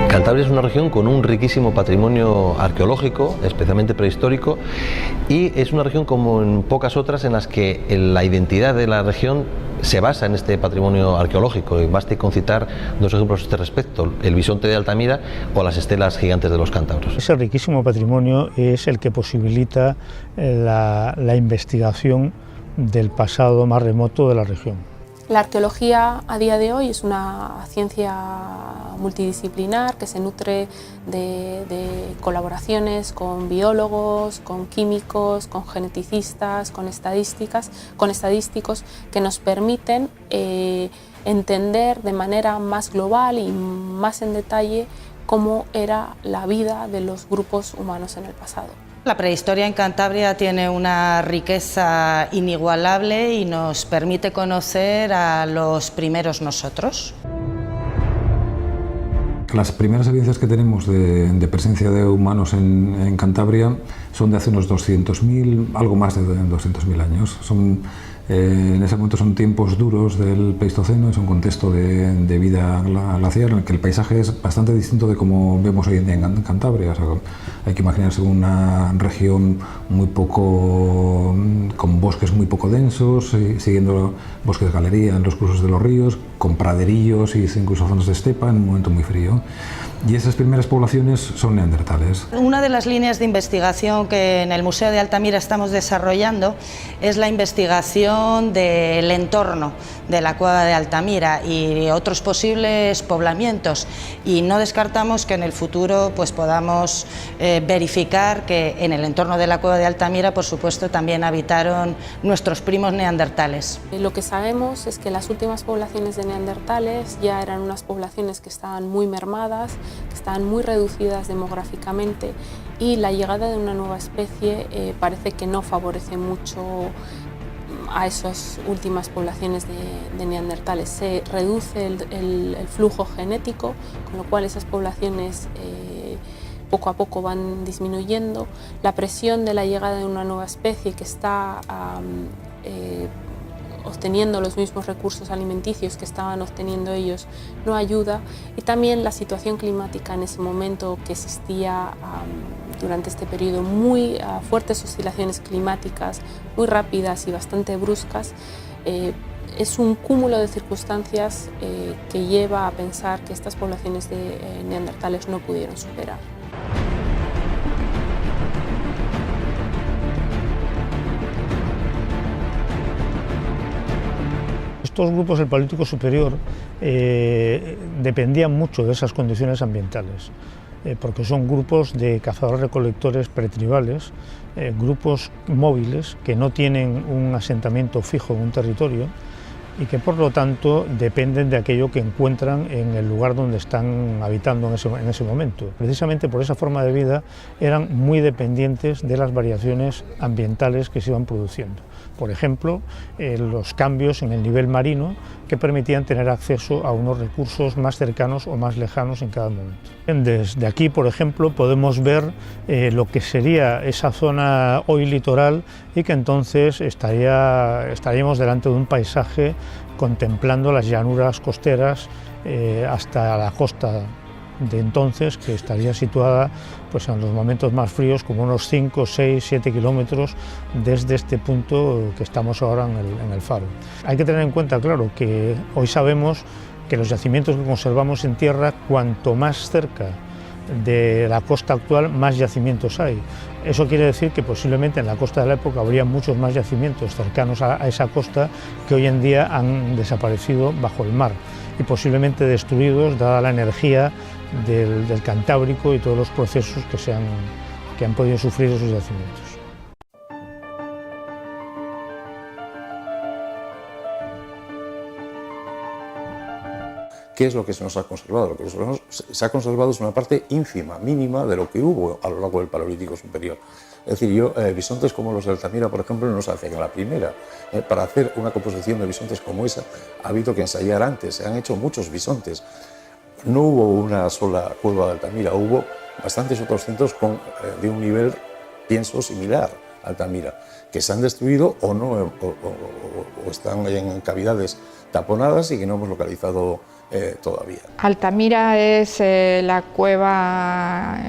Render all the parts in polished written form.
Cantabria es una región con un riquísimo patrimonio arqueológico, especialmente prehistórico, y es una región como en pocas otras en las que la identidad de la región se basa en este patrimonio arqueológico. Y basta con citar dos ejemplos a este respecto: el bisonte de Altamira o las estelas gigantes de los cántabros. Ese riquísimo patrimonio es el que posibilita la investigación del pasado más remoto de la región. La arqueología a día de hoy es una ciencia multidisciplinar que se nutre de colaboraciones con biólogos, con químicos, con geneticistas, con estadísticos que nos permiten entender de manera más global y más en detalle cómo era la vida de los grupos humanos en el pasado. La prehistoria en Cantabria tiene una riqueza inigualable y nos permite conocer a los primeros nosotros. Las primeras evidencias que tenemos de presencia de humanos en Cantabria son de hace unos 200.000, algo más de 200.000 años. En ese momento son tiempos duros del Pleistoceno, es un contexto de vida glaciar en el que el paisaje es bastante distinto de como vemos hoy en día en Cantabria. O sea, hay que imaginarse una región con bosques muy poco densos, siguiendo bosques de galería en los cursos de los ríos, con praderillos y incluso zonas de estepa en un momento muy frío. Y esas primeras poblaciones son neandertales. Una de las líneas de investigación que en el Museo de Altamira estamos desarrollando es la investigación del entorno de la cueva de Altamira y otros posibles poblamientos, y no descartamos que en el futuro pues podamos verificar que en el entorno de la cueva de Altamira, por supuesto, también habitaron nuestros primos neandertales. Lo que sabemos es que las últimas poblaciones de neandertales ya eran unas poblaciones que estaban muy mermadas, que estaban muy reducidas demográficamente, y la llegada de una nueva especie parece que no favorece mucho a esas últimas poblaciones de neandertales. Se reduce el flujo genético, con lo cual esas poblaciones poco a poco van disminuyendo. La presión de la llegada de una nueva especie que está obteniendo los mismos recursos alimenticios que estaban obteniendo ellos no ayuda, y también la situación climática en ese momento que existía durante este periodo, muy fuertes oscilaciones climáticas, muy rápidas y bastante bruscas, es un cúmulo de circunstancias que lleva a pensar que estas poblaciones de neandertales no pudieron superar. Estos grupos del Paleolítico Superior dependían mucho de esas condiciones ambientales, porque son grupos de cazadores-recolectores pretribales, grupos móviles que no tienen un asentamiento fijo en un territorio y que por lo tanto dependen de aquello que encuentran en el lugar donde están habitando en ese momento. Precisamente por esa forma de vida eran muy dependientes de las variaciones ambientales que se iban produciendo. Por ejemplo, los cambios en el nivel marino que permitían tener acceso a unos recursos más cercanos o más lejanos en cada momento. Desde aquí, por ejemplo, podemos ver lo que sería esa zona hoy litoral, y que entonces estaríamos delante de un paisaje contemplando las llanuras costeras hasta la costa de entonces, que estaría situada pues en los momentos más fríos como unos 5, 6, 7 kilómetros desde este punto que estamos ahora en el faro. Hay que tener en cuenta, claro, que hoy sabemos que los yacimientos que conservamos en tierra, cuanto más cerca de la costa actual más yacimientos hay. Eso quiere decir que posiblemente en la costa de la época habría muchos más yacimientos cercanos a esa costa que hoy en día han desaparecido bajo el mar y posiblemente destruidos dada la energía del Cantábrico y todos los procesos que han podido sufrir esos yacimientos. ¿Qué es lo que se nos ha conservado? Lo que se ha conservado es una parte ínfima, mínima, de lo que hubo a lo largo del Paleolítico Superior. Es decir, bisontes como los de Altamira, por ejemplo, no se hacen a la primera. Para hacer una composición de bisontes como esa, ha habido que ensayar antes, se han hecho muchos bisontes. No hubo una sola cueva de Altamira, hubo bastantes otros centros de un nivel, pienso, similar a Altamira, que se han destruido o no, o están en cavidades taponadas y que no hemos localizado todavía. Altamira es la cueva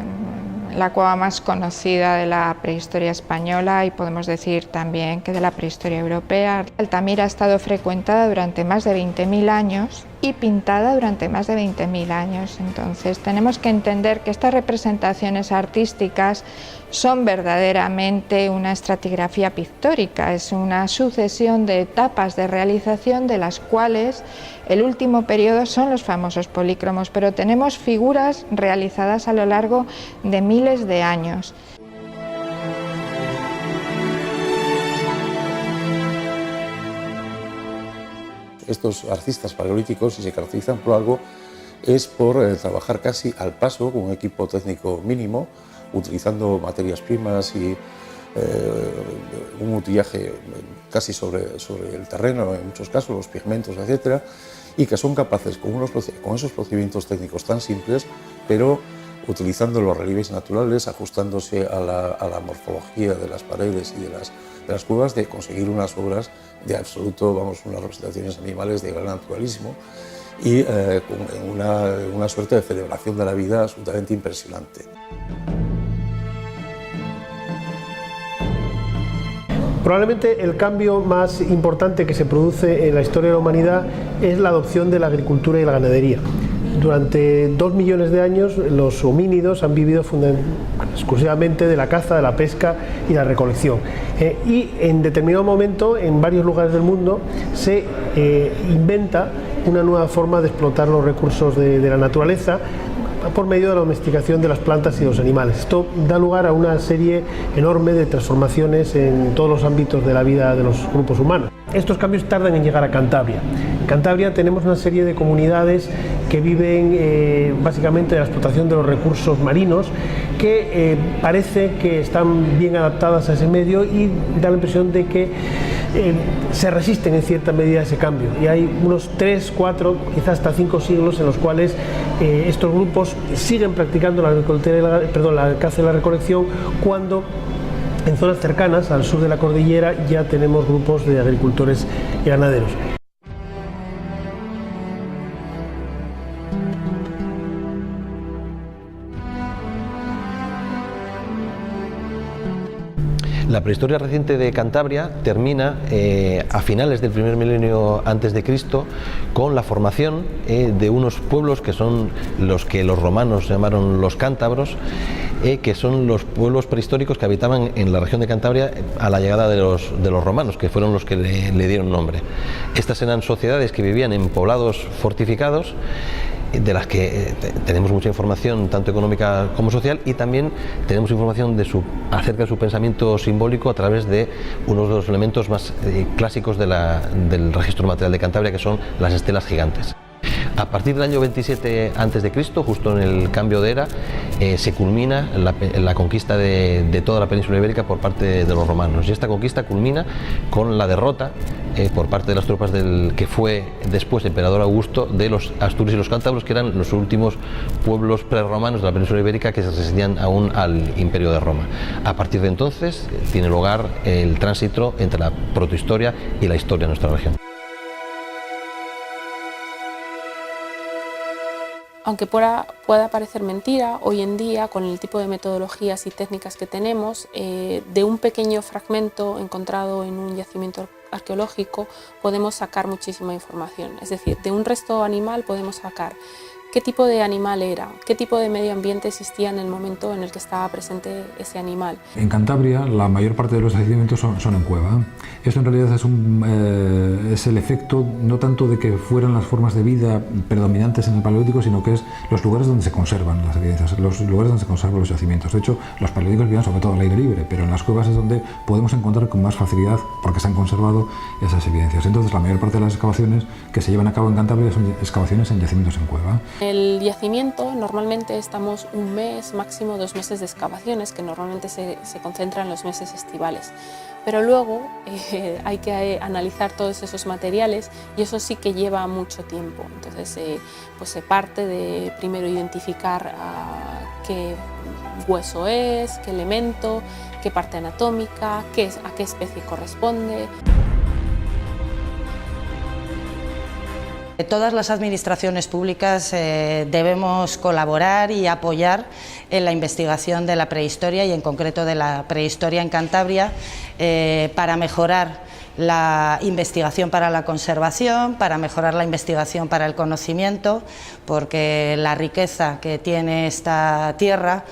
más conocida de la prehistoria española y podemos decir también que de la prehistoria europea. Altamira ha estado frecuentada durante más de 20.000 años y pintada durante más de 20.000 años. Entonces tenemos que entender que estas representaciones artísticas son verdaderamente una estratigrafía pictórica, es una sucesión de etapas de realización de las cuales el último periodo son los famosos polícromos, pero tenemos figuras realizadas a lo largo de miles de años. Estos artistas paleolíticos, si se caracterizan por algo, es por trabajar casi al paso con un equipo técnico mínimo, utilizando materias primas y un utillaje casi sobre el terreno, en muchos casos, los pigmentos, etc., y que son capaces, con esos procedimientos técnicos tan simples, pero utilizando los relieves naturales, ajustándose a la morfología de las paredes y de las cuevas, de conseguir unas obras de absoluto, unas representaciones animales de gran naturalismo y con una suerte de celebración de la vida absolutamente impresionante. Probablemente el cambio más importante que se produce en la historia de la humanidad es la adopción de la agricultura y la ganadería. Durante 2 millones de años los homínidos han vivido exclusivamente de la caza, de la pesca y la recolección. Y en determinado momento, en varios lugares del mundo, se inventa una nueva forma de explotar los recursos de la naturaleza por medio de la domesticación de las plantas y los animales. Esto da lugar a una serie enorme de transformaciones en todos los ámbitos de la vida de los grupos humanos. Estos cambios tardan en llegar a Cantabria. En Cantabria tenemos una serie de comunidades que viven básicamente de la explotación de los recursos marinos, que parece que están bien adaptadas a ese medio y da la impresión de que se resisten en cierta medida a ese cambio. Y hay unos 3, 4, quizás hasta 5 siglos en los cuales estos grupos siguen practicando la caza y la recolección, cuando en zonas cercanas al sur de la cordillera ya tenemos grupos de agricultores y ganaderos. La prehistoria reciente de Cantabria termina a finales del primer milenio antes de Cristo con la formación de unos pueblos que son los que los romanos llamaron los cántabros, que son los pueblos prehistóricos que habitaban en la región de Cantabria a la llegada de los romanos, que fueron los que le dieron nombre. Estas eran sociedades que vivían en poblados fortificados, de las que tenemos mucha información tanto económica como social, y también tenemos información acerca de su pensamiento simbólico a través de uno de los elementos más clásicos del registro material de Cantabria, que son las estelas gigantes. A partir del año 27 a.C., justo en el cambio de era, se culmina la conquista de toda la península ibérica por parte de los romanos, y esta conquista culmina con la derrota por parte de las tropas del que fue después emperador Augusto, de los asturios y los cántabros, que eran los últimos pueblos prerromanos de la península ibérica que se resistían aún al imperio de Roma. A partir de entonces tiene lugar el tránsito entre la protohistoria y la historia de nuestra región. Aunque pueda parecer mentira, hoy en día, con el tipo de metodologías y técnicas que tenemos, de un pequeño fragmento encontrado en un yacimiento arqueológico podemos sacar muchísima información. Es decir, de un resto animal podemos sacar qué tipo de animal era, qué tipo de medio ambiente existía en el momento en el que estaba presente ese animal. En Cantabria la mayor parte de los yacimientos son en cueva. Esto en realidad es el efecto no tanto de que fueran las formas de vida predominantes en el Paleolítico, sino que es los lugares donde se conservan las evidencias, los lugares donde se conservan los yacimientos. De hecho, los paleolíticos vivían sobre todo al aire libre, pero en las cuevas es donde podemos encontrar con más facilidad, porque se han conservado esas evidencias. Entonces, la mayor parte de las excavaciones que se llevan a cabo en Cantabria son excavaciones en yacimientos en cueva. El yacimiento, normalmente estamos un mes, máximo 2 meses de excavaciones, que normalmente se concentran en los meses estivales. Pero luego hay que analizar todos esos materiales y eso sí que lleva mucho tiempo. Entonces pues se parte de primero identificar qué hueso es, qué elemento, qué parte anatómica, a qué especie corresponde. Todas las administraciones públicas debemos colaborar y apoyar en la investigación de la prehistoria y en concreto de la prehistoria en Cantabria para mejorar la investigación para la conservación, para mejorar la investigación para el conocimiento, porque la riqueza que tiene esta tierra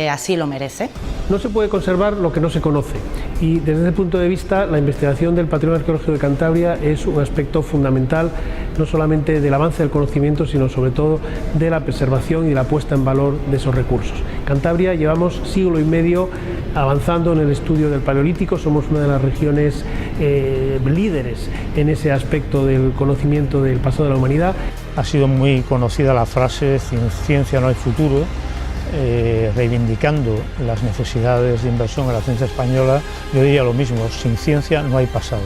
así lo merece. No se puede conservar lo que no se conoce y desde ese punto de vista la investigación del patrimonio arqueológico de Cantabria es un aspecto fundamental no solamente del avance del conocimiento sino sobre todo de la preservación y la puesta en valor de esos recursos. En Cantabria llevamos siglo y medio avanzando en el estudio del Paleolítico, somos una de las regiones líderes en ese aspecto del conocimiento del pasado de la humanidad. Ha sido muy conocida la frase "sin ciencia no hay futuro", reivindicando las necesidades de inversión en la ciencia española. Yo diría lo mismo, sin ciencia no hay pasado.